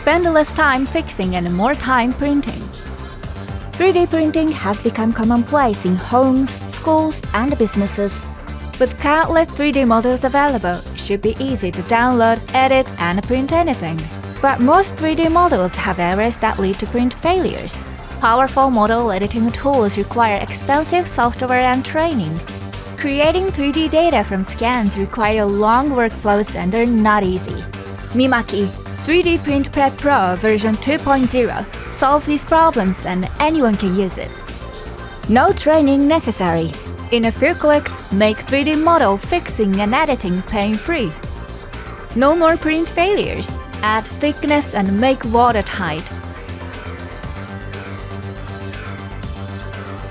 Spend less time fixing and more time printing. 3D printing has become commonplace in homes, schools, and businesses. With countless 3D models available, it should be easy to download, edit, and print anything. But most 3D models have errors that lead to print failures. Powerful model editing tools require expensive software and training. Creating 3D data from scans require long workflows and are not easy. Mimaki 3D Print Prep Pro version 2.0 solves these problems and anyone can use it. No training necessary. In a few clicks, make 3D model fixing and editing pain-free. No more print failures. Add thickness and make watertight.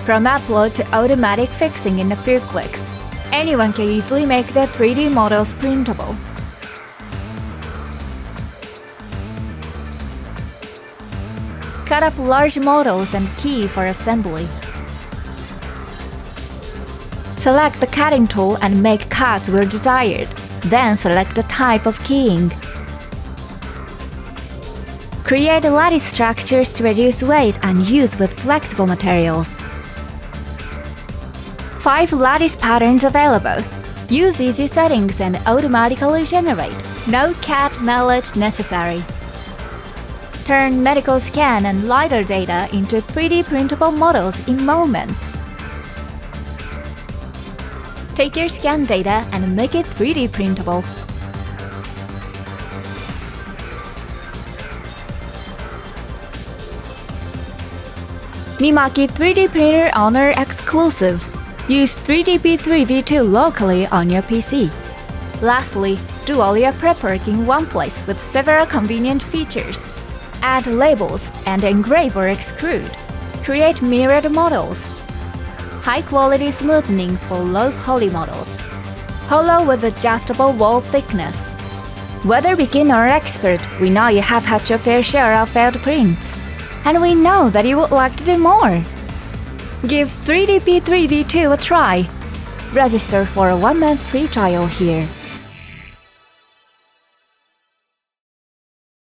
From upload to automatic fixing in a few clicks, anyone can easily make their 3D models printable. Cut up large models and key for assembly. Select the cutting tool and make cuts where desired, then select the type of keying. Create lattice structures to reduce weight and use with flexible materials. 5 lattice patterns available. Use easy settings and automatically generate. No CAD knowledge necessary. Turn medical scan and LiDAR data into 3D printable models in moments. Take your scan data and make it 3D printable. Mimaki 3D Printer Honor Exclusive. Use 3DP3v2 locally on your PC. Lastly, do all your prep work in one place with several convenient features. Add labels and engrave or extrude. Create mirrored models. High-quality smoothing for low-poly models. Hollow with adjustable wall thickness. Whether beginner or expert, we know you have had your fair share of failed prints. And we know that you would like to do more. Give 3DP3v2 a try. Register for a 1-month free trial here.